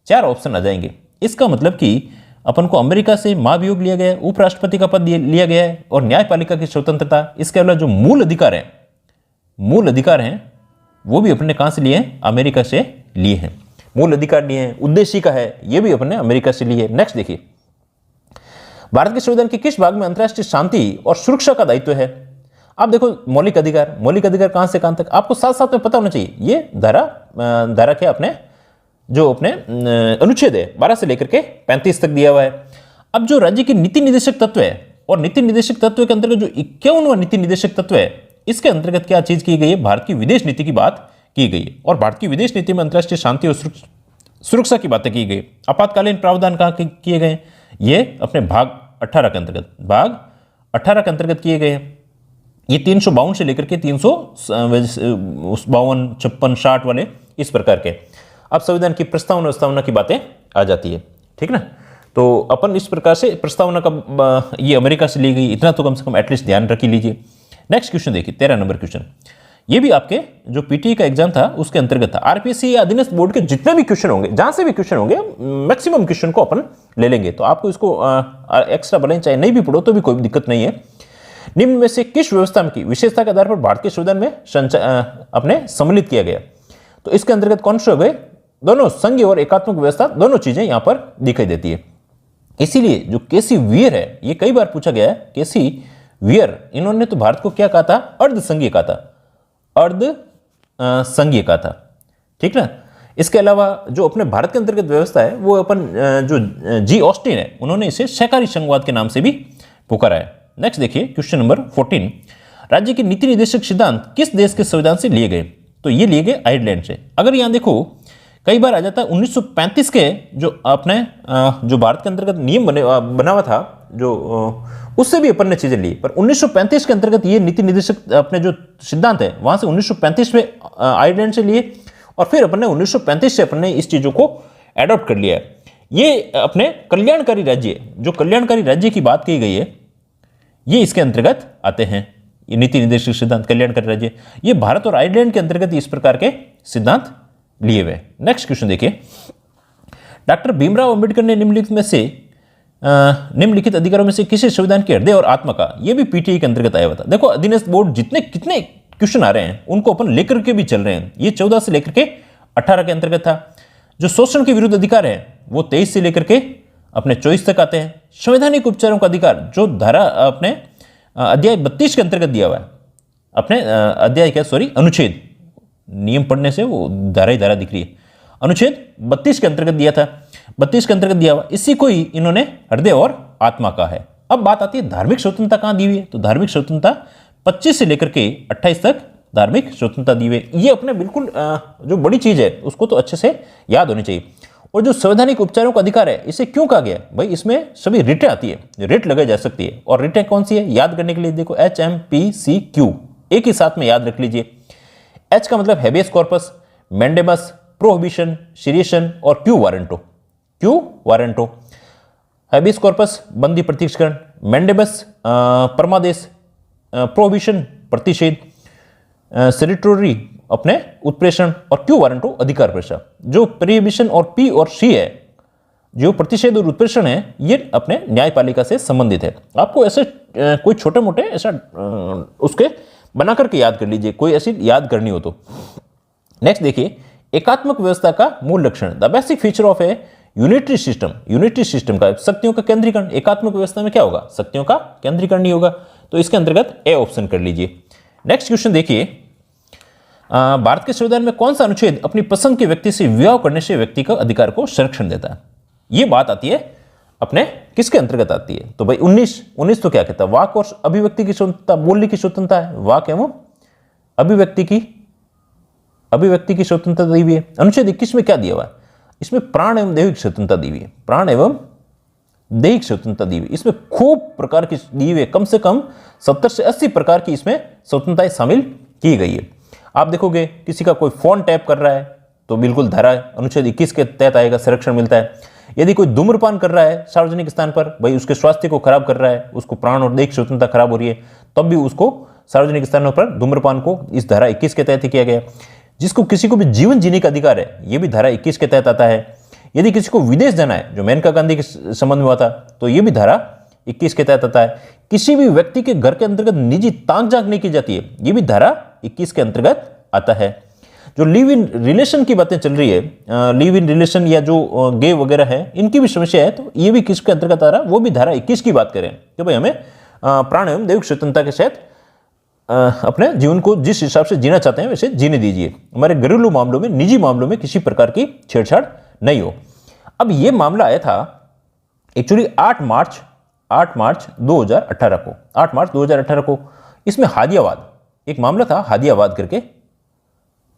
[SPEAKER 1] 4 ऑप्शन आ जाएंगे। इसका मतलब कि अपन को अमेरिका से महाभियोग लिया गया है, उपराष्ट्रपति का पद लिया गया है और न्यायपालिका की स्वतंत्रता। इसके अलावा जो मूल अधिकार हैं वो भी अपने कहां से लिए हैं? अमेरिका से लिए हैं। मूल अधिकार लिए हैं। उद्देशिका है, ये भी अपने अमेरिका से लिए। नेक्स्ट देखिए, भारत के संविधान के किस भाग में अंतर्राष्ट्रीय शांति और सुरक्षा का दायित्व है? आप देखो मौलिक अधिकार कहां से कहां तक आपको साथ साथ में पता होना चाहिए। ये धारा क्या अपने जो अपने अनुच्छेद है 12 से लेकर के 35 तक दिया हुआ है। अब जो राज्य की नीति निर्देशक तत्व है, और नीति निर्देशक तत्व के अंतर्गत जो 51वां नीति निर्देशक तत्व है, इसके अंतर्गत क्या चीज की गई है? भारत की विदेश नीति की बात की गई है। और भारत की विदेश नीति में अंतर्राष्ट्रीय शांति और सुरक्षा की बातें की गई। आपातकालीन प्रावधान कहां किए गए? ये अपने भाग 18 के अंतर्गत किए गए हैं। ये 352 से लेकर के 352, 56, 60 वाले इस प्रकार के। अब संविधान की प्रस्तावना की बातें आ जाती है। ठीक ना। तो अपन इस प्रकार से प्रस्तावना का ये अमेरिका से ली गई, इतना तो कम से कम एटलीस्ट ध्यान रख ही लीजिए। नेक्स्ट क्वेश्चन देखिए, 13 नंबर क्वेश्चन। ये भी आपके जो पीटीए का एग्जाम था उसके अंतर्गत था। आरपीएससी या अधीनस्थ बोर्ड के जितने भी क्वेश्चन होंगे, जहां से भी क्वेश्चन होंगे, मैक्सिमम क्वेश्चन को अपन ले लेंगे। तो आपको इसको एक्स्ट्रा भले चाहे नहीं भी पढ़ो तो भी कोई दिक्कत नहीं है। निम्न में से किस व्यवस्था की विशेषता के आधार पर भारत के संविधान में अपने सम्मिलित किया गया? तो इसके अंतर्गत कौन से हो गए? दोनों संघीय और एकात्मक व्यवस्था दोनों चीजें यहां पर दिखाई देती है। इसीलिए जो केसी वियर है, ये कई बार पूछा गया है, केसी वियर, इन्होंने तो भारत को क्या कहा था? अर्ध संघीय कहा था, अर्ध संघीय कहा था, ठीक ना। इसके अलावा जो अपने भारत के अंतर्गत व्यवस्था है वो अपन जो जी ऑस्टिन है उन्होंने इसे सहकारी संघवाद के नाम से भी पुकारा है। नेक्स्ट देखिए क्वेश्चन नंबर 14, राज्य के नीति निर्देशक सिद्धांत किस देश के संविधान से लिए गए? तो ये लिए गए आयरलैंड से। अगर यहां देखो कई बार आ जाता है 1935 के जो अपने जो भारत के अंतर्गत नियम बना हुआ था जो उससे भी अपन ने चीजें ली, पर 1935 के अंतर्गत ये नीति निर्देशक अपने जो सिद्धांत है वहां से 1935 में आयरलैंड से लिए और फिर अपन ने 1935 से अपन ने इस चीजों को एडॉप्ट कर लिया है। ये अपने कल्याणकारी राज्य, जो कल्याणकारी राज्य की बात की गई है, ये इसके अंतर्गत आते हैं। ये नीति निर्देशक सिद्धांत कल्याणकारी राज्य, ये भारत और आयरलैंड के अंतर्गत इस प्रकार के सिद्धांत लिए हुए। नेक्स्ट क्वेश्चन देखिए, डॉक्टर भीमराव अंबेडकर ने निम्नलिखित अधिकारों में से किसी संविधान के हृदय और आत्मा का, यह भी पीटीआई के अंतर्गत आया हुआ था। देखो अधीनस्थ बोर्ड जितने कितने क्वेश्चन आ रहे हैं उनको अपन लेकर के भी चल रहे हैं। ये 14 से लेकर के 18 के अंतर्गत था। जो शोषण के विरुद्ध अधिकार है वो 23 से लेकर के अपने 24 तक आते हैं। संवैधानिक उपचारों का अधिकार जो धारा अपने अध्याय 32 के अंतर्गत दिया हुआ है, अपने अध्याय क्या सॉरी अनुच्छेद, नियम पढ़ने से वो धारा ही धारा दिख रही है, अनुच्छेद 32 के अंतर्गत दिया था, 32 के अंतर्गत दिया हुआ, इसी को ही इन्होंने हृदय और आत्मा का है। अब बात आती है धार्मिक स्वतंत्रता कहां दी हुई है? तो धार्मिक स्वतंत्रता 25 से लेकर के 28 तक धार्मिक स्वतंत्रता दी हुई है। ये अपने बिल्कुल जो बड़ी चीज है उसको तो अच्छे से याद होनी चाहिए। और जो संवैधानिक उपचारों का अधिकार है इसे क्यों कहा गया? भाई इसमें सभी रिटें आती है, रिट लगाई जा सकती है। और रिटें कौन सी है याद करने के लिए देखो HMPCQ एक ही साथ में याद रख लीजिए। H का मतलब हैबियस कॉर्पस, मैंडेमस, प्रोहिबिशन, सीरियशन और क्यू वारंटो। हैबियस कॉर्पस बंदी प्रत्यक्षकरण, मैंडेमस परमादेश, प्रोहिबिशन प्रतिषेध, सेरिटोरी अपने उत्प्रेषण और क्यू वारंटो अधिकार प्रेषण। जो प्रोहिबिशन और पी और सी है, जो प्रतिषेध और उत्प्रेषण है, ये अपने न्यायपालिका से संबंधित है। आपको ऐसे कोई छोटे मोटे ऐसा उसके बना करके याद कर लीजिए, कोई ऐसी याद करनी हो तो। नेक्स्ट देखिए, एकात्मक व्यवस्था का मूल लक्षण, the basic feature of A unitary system. Unitary system का शक्तियों का केंद्रीकरण। एकात्मक व्यवस्था में क्या होगा? शक्तियों का केंद्रीकरण नहीं होगा, तो इसके अंतर्गत ए ऑप्शन कर लीजिए। नेक्स्ट क्वेश्चन देखिए, भारत के संविधान में कौन सा अनुच्छेद अपनी पसंद के व्यक्ति से विवाह करने से व्यक्ति का अधिकार को संरक्षण देता है? ये बात आती है अपने किसके अंतर्गत आती है? तो भाई 19 तो क्या कहता है? वाक और अभिव्यक्ति की स्वतंत्रता, बोलने की स्वतंत्रता है, वाक एवं अभिव्यक्ति की स्वतंत्रता दी हुई है। अनुच्छेद 21 में क्या दिया हुआ है? इसमें प्राण एवं दैहिक स्वतंत्रता दी हुई है, प्राण एवं दैहिक स्वतंत्रता दी हुई। इसमें खूब प्रकार की दी हुई है, कम से कम 70 से 80 प्रकार की इसमें स्वतंत्रताएं शामिल की गई है। आप देखोगे किसी का कोई फोन टैप कर रहा है तो बिल्कुल धारा अनुच्छेद 21 के तहत आएगा, संरक्षण मिलता है। यदि कोई धूम्रपान कर रहा है सार्वजनिक स्थान पर, भाई उसके स्वास्थ्य को खराब कर रहा है, उसको प्राण और दैहिक स्वतंत्रता खराब हो रही है, तब भी उसको सार्वजनिक स्थानों पर धूम्रपान को इस धारा 21 के तहत किया गया। जिसको किसी को भी जीवन जीने का अधिकार है, यह भी धारा 21 के तहत आता है। यदि किसी को विदेश जाना है, जो मेनका गांधी के संबंध में हुआ था, तो यह भी धारा 21 के तहत आता है। किसी भी व्यक्ति के घर के अंतर्गत निजी ताक झांक नहीं की जाती है, यह भी धारा 21 के अंतर्गत आता है। जो लिव इन रिलेशन की बातें चल रही है, लिव इन रिलेशन या जो गे वगैरह है, इनकी भी समस्या है, तो ये भी किसके अंतर्गत आ रहा है? वो भी धारा 21 की बात करें कि भाई हमें प्राण एवं दैहिक स्वतंत्रता के साथ अपने जीवन को जिस हिसाब से जीना चाहते हैं वैसे जीने दीजिए। हमारे घरेलू मामलों में, निजी मामलों में किसी प्रकार की छेड़छाड़ नहीं हो। अब ये मामला आया था एक्चुअली 8 मार्च 2018 को, 8 मार्च 2018 को। इसमें हादियावाद एक मामला था, हादियावाद करके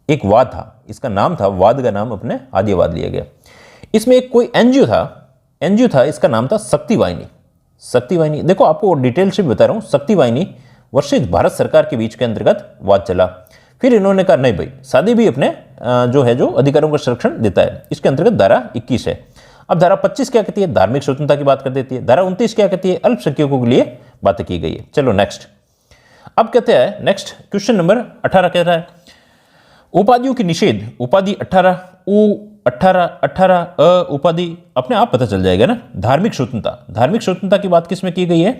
[SPEAKER 1] एक वाद था, इसका नाम था, वाद का नाम अपने हादियावाद लिया गया। इसमें एक कोई एनजीओ था, इसका नाम था शक्ति वाहिनी। देखो आपको डिटेल से बता रहा हूं। शक्ति वाहिनी वर्षित भारत सरकार के बीच के अंतर्गत वाद चला। फिर इन्होंने कहा नहीं भाई, शादी भी अपने जो अधिकारों का संरक्षण देता है। इसके अंतर्गत धारा 21 है। अब धारा 25 क्या कहती है? धार्मिक स्वतंत्रता की बात कर देती है। धारा 29 क्या कहती है? अल्पसंख्यकों के लिए बातें की गई है। चलो नेक्स्ट, अब कहते हैं नेक्स्ट क्वेश्चन नंबर 18 कह रहा है उपाधियों की निषेध। उपाधि 18 उपाधि अपने आप पता चल जाएगा ना। धार्मिक स्वतंत्रता की बात किसमें की गई है?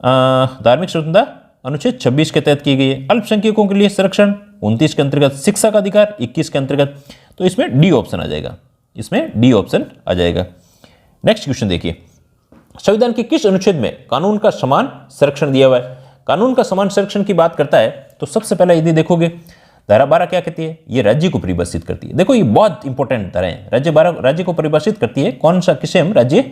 [SPEAKER 1] धार्मिक स्वतंत्रता अनुच्छेद 26 के तहत की गई है। अल्पसंख्यकों के लिए संरक्षण 29 के अंतर्गत, शिक्षा का अधिकार 21 के अंतर्गत। तो इसमें डी ऑप्शन आ जाएगा, इसमें डी ऑप्शन आ जाएगा। नेक्स्ट क्वेश्चन देखिए, संविधान के किस अनुच्छेद में कानून का समान संरक्षण दिया हुआ है? कानून का समान संरक्षण की बात करता है तो सबसे पहले यदि देखोगे धारा 12 क्या कहती है? ये राज्य को परिभाषित करती है। देखो ये बहुत इंपॉर्टेंट धारा है। राज्य को परिभाषित करती है, कौन सा किसे हम राज्य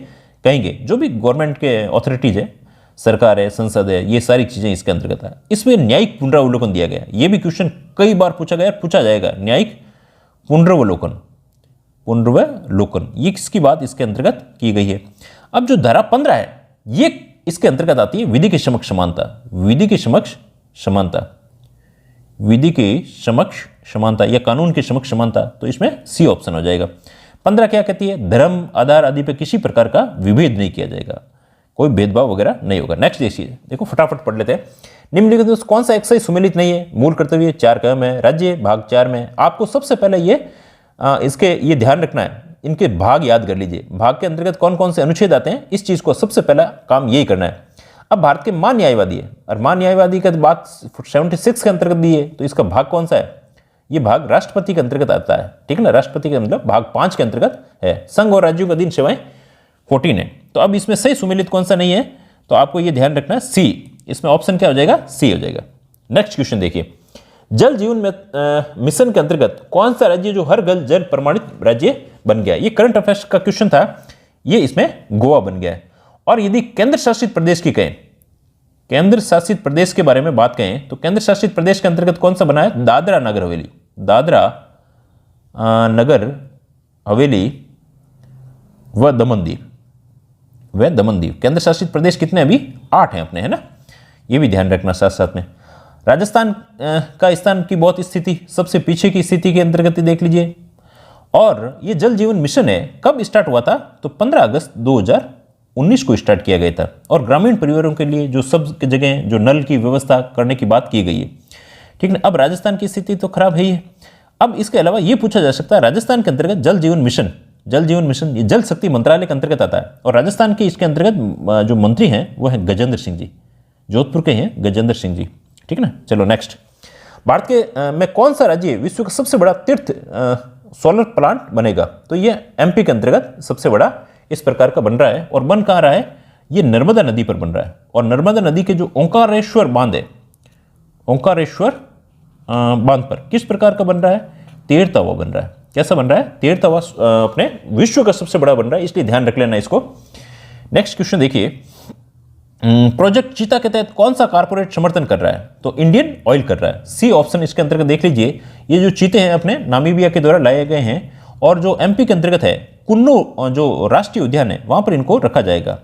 [SPEAKER 1] कहेंगे। जो भी गवर्नमेंट के अथॉरिटीज है, सरकार है, संसद है, ये सारी चीजें इसके अंतर्गत है। इसमें न्यायिक पुनरावलोकन दिया गया है। ये भी क्वेश्चन कई बार पूछा गया, पूछा जाएगा। न्यायिक पुनरावलोकन, ये किसकी बात इसके अंतर्गत की गई है? अब जो धारा 15 है ये इसके अंतर्गत आती है विधि के समक्ष समानता। विधि के समक्ष समानता, विधि के समक्ष समानता या कानून के समक्ष समानता, तो इसमें सी ऑप्शन हो जाएगा। 15 क्या कहती है? धर्म, आधार आदि पे किसी प्रकार का विभेद नहीं किया जाएगा, कोई भेदभाव वगैरह नहीं होगा। नेक्स्ट देखिए, देखो फटाफट पढ़ लेते हैं। निम्नलिखित में कौन सा एक्सरसाइज सुमेलित नहीं है? मूल कर्तव्य 4 का में, राज्य भाग 4 में। आपको सबसे पहले ये ध्यान रखना है, इनके भाग याद कर लीजिए। भाग के अंतर्गत कौन कौन से अनुच्छेद आते हैं, इस चीज को सबसे पहला काम यही करना है। अब भारत के मान न्यायवादी है, और मान न्यायवादी का बात 76 के अंतर्गत दी है, तो इसका भाग कौन सा है? ये भाग राष्ट्रपति के अंतर्गत आता है, ठीक है ना। राष्ट्रपति के मतलब भाग 5 के अंतर्गत है। संघ और राज्यों का अधीन सेवाएं 14 है। तो अब इसमें सही सुमेलित कौन सा नहीं है, तो आपको ये ध्यान रखना है सी। इसमें ऑप्शन क्या हो जाएगा? सी हो जाएगा। नेक्स्ट क्वेश्चन देखिए, जल जीवन मिशन के अंतर्गत कौन सा राज्य जो हर घर जल प्रमाणित राज्य बन गया? ये करंट अफेयर्स का क्वेश्चन था, ये इसमें गोवा बन गया है। और यदि केंद्र शासित प्रदेश की कहें, केंद्र शासित प्रदेश के बारे में बात कहें, तो केंद्र शासित प्रदेश के अंतर्गत कौन सा बना है? दादरा नगर हवेली, दादरा नगर हवेली व दमन दीव। केंद्र शासित प्रदेश कितने? अभी 8 हैं अपने, है ना। ये भी ध्यान रखना साथ साथ में। राजस्थान का स्थान की बहुत स्थिति सबसे पीछे की स्थिति के अंतर्गत देख लीजिए। और ये जल जीवन मिशन है, कब स्टार्ट हुआ था? तो 15 अगस्त 2019 को स्टार्ट किया गया था। और ग्रामीण परिवारों के लिए जो सब जगह जो नल की व्यवस्था करने की बात की गई है, ठीक है। अब राजस्थान की स्थिति तो खराब है ही है। अब इसके अलावा ये पूछा जा सकता है, राजस्थान के अंतर्गत जल जीवन मिशन ये जल शक्ति मंत्रालय के अंतर्गत आता है। और राजस्थान के इसके अंतर्गत जो मंत्री हैं वो हैं गजेंद्र सिंह जी, जोधपुर के हैं गजेंद्र सिंह जी, ठीक है ना। चलो नेक्स्ट, भारत के में कौन सा राज्य विश्व का सबसे बड़ा तीर्थ सोलर प्लांट बनेगा? तो ये एमपी के अंतर्गत सबसे बड़ा इस प्रकार का बन रहा है। और बन कहाँ रहा है? ये नर्मदा नदी पर बन रहा है। और नर्मदा नदी के जो ओंकारेश्वर बांध है, ओंकारेश्वर बांध पर किस प्रकार का बन रहा है? तेरहवा बन रहा है। कैसा बन रहा है? तेरहवा अपने विश्व का सबसे बड़ा बन रहा है, इसलिए ध्यान रख लेना इसको। नेक्स्ट क्वेश्चन देखिए, प्रोजेक्ट चीता के तहत कौन सा कारपोरेट समर्थन कर रहा है? तो इंडियन ऑयल कर रहा है। सी ऑप्शन इसके अंतर्गत देख लीजिए। ये जो चीते हैं अपने नामीबिया के द्वारा लाए गए हैं, और जो एमपी के अंतर्गत है कुन्नू जो राष्ट्रीय उद्यान है वहां पर इनको रखा जाएगा।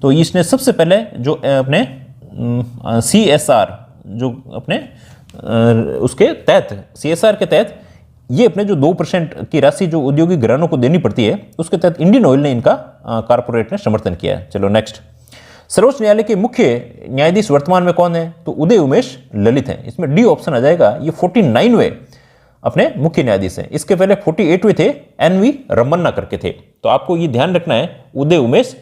[SPEAKER 1] तो इसने सबसे पहले जो अपने CSR जो अपने उसके तहत CSR के तहत ये अपने जो 2% की राशि जो औद्योगिक घरानों को देनी पड़ती है, उसके तहत इंडियन ऑयल ने इनका कारपोरेट ने समर्थन किया है। चलो नेक्स्ट, सर्वोच्च न्यायालय के मुख्य न्यायाधीश वर्तमान में कौन है? तो उदय उमेश ललित हैं। इसमें डी ऑप्शन आ जाएगा। ये 49वें अपने मुख्य न्यायाधीश हैं। इसके पहले 48वें थे, NV रमन्ना करके थे। तो आपको ये ध्यान रखना है, उदय उमेश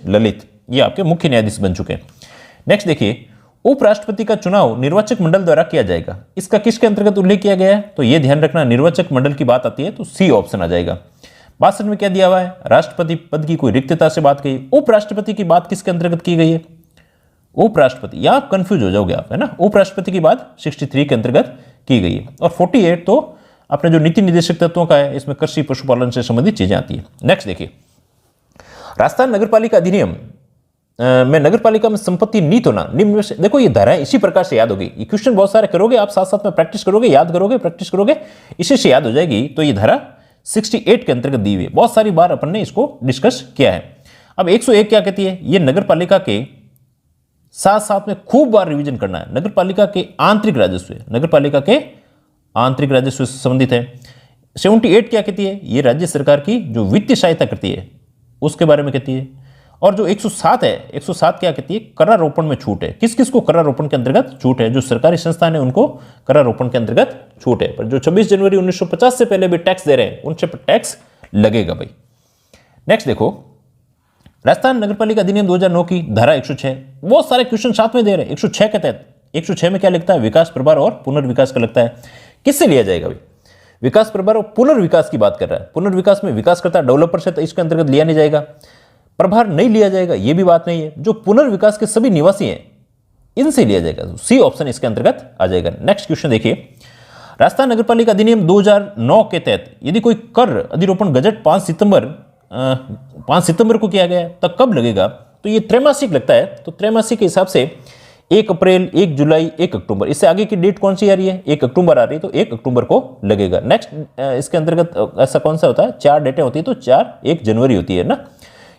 [SPEAKER 1] ललित ये आपके मुख्य न्यायाधीश बन चुके हैं। नेक्स्ट देखिए, उपराष्ट्रपति का चुनाव निर्वाचक मंडल द्वारा किया जाएगा। इसका किसके अंतर्गत उल्लेख किया गया है? तो ये ध्यान रखना, निर्वाचक मंडल की बात आती है तो सी ऑप्शन आ जाएगा। 62 में क्या दिया हुआ है? राष्ट्रपति पद की कोई रिक्तता से बात कही। उपराष्ट्रपति की बात किसके अंतर्गत की गई है? उपराष्ट्रपति, यहां आप कंफ्यूज हो जाओगे आप, है ना। उपराष्ट्रपति की बात 63 के अंतर्गत की गई है। और 48 तो अपने जो नीति निर्देशक तत्वों का है, इसमें कृषि पशुपालन से संबंधित चीजें आती है। नेक्स्ट देखिए, राजस्थान नगरपालिका अधिनियम में नगरपालिका में संपत्ति नीति होना निम्न में से, देखो ये धाराएं इसी प्रकार से याद होगी। ये क्वेश्चन बहुत सारे करोगे आप, साथ साथ में प्रैक्टिस करोगे, याद करोगे, प्रैक्टिस करोगे, इसी से याद हो जाएगी। तो ये धारा 68 के अंतर्गत दी हुई है। बहुत सारी बार अपन ने इसको डिस्कस किया है। अब 101 क्या कहती है? ये नगरपालिका के साथ साथ में खूब बार रिवीजन करना है। नगरपालिका के आंतरिक राजस्व, नगरपालिका के आंतरिक राजस्व से संबंधित है। 78 क्या कहती है? ये राज्य सरकार की जो वित्तीय सहायता करती है उसके बारे में कहती है। और जो 107 है, 107 क्या कहती है? करारोपण में छूट है। किस किस को करारोपण के अंतर्गत छूट है? जो सरकारी संस्थान है उनको करारोपण के अंतर्गत छूट है। पर जो 26 जनवरी 1950 से पहले भी टैक्स दे रहे हैं उनसे टैक्स लगेगा भाई। नेक्स्ट देखो, राजस्थान नगरपालिका अधिनियम 2009 की धारा 106, बहुत सारे क्वेश्चन साथ में दे रहे हैं। 106 के तहत 106 में क्या लिखता है? विकास, प्रभार और पुनर्विकास का लगता है। किससे लिया जाएगा भाई? विकास प्रभार और पुनर्विकास की बात कर रहा है। पुनर्विकास में विकासकर्ता डेवलपर से तो इसके अंतर्गत लिया नहीं जाएगा, प्रभार नहीं लिया जाएगा, ये भी बात नहीं है। जो पुनर्विकास के सभी निवासी हैं इनसे लिया जाएगा, सी ऑप्शन इसके अंतर्गत आ जाएगा। नेक्स्ट क्वेश्चन देखिए, राजस्थान नगरपालिका अधिनियम 2009 के तहत यदि कोई कर अधिरोपण गजट 5 सितंबर को किया गया तब कब लगेगा? तो ये त्रैमासिक लगता है, तो त्रैमासिक के हिसाब से 1 अप्रैल, 1 जुलाई, 1 अक्टूबर, इससे आगे की डेट कौन सी आ रही है? 1 अक्टूबर आ रही है, तो 1 अक्टूबर को लगेगा। नेक्स्ट इसके अंतर्गत ऐसा कौन सा होता है? 4 डेटें होती है, तो 1 जनवरी होती है ना।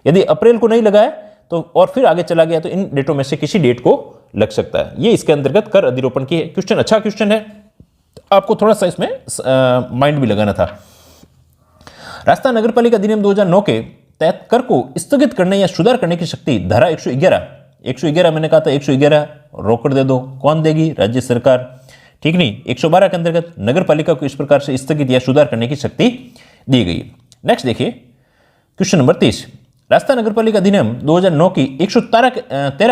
[SPEAKER 1] यदि अप्रैल को नहीं लगाए तो और फिर आगे चला गया तो इन डेटों में से किसी डेट को लग सकता है। ये इसके अंतर्गत कर अधिरोपण की क्वेश्चन, अच्छा क्वेश्चन है, आपको थोड़ा सा इसमें माइंड भी लगाना था। राजस्थान नगरपालिका अधिनियम 2009 के तहत कर को स्थगित करने या सुधार करने की शक्ति धारा 111 मैंने कहा था 111 रोक दे दो, कौन देगी? राज्य सरकार, ठीक नहीं। 112 के अंतर्गत नगरपालिका को इस प्रकार से स्थगित या सुधार करने की शक्ति दी गई। नेक्स्ट देखिए क्वेश्चन नंबर 30, राजस्थान नगरपालिका अधिनियम 2009 की 113 के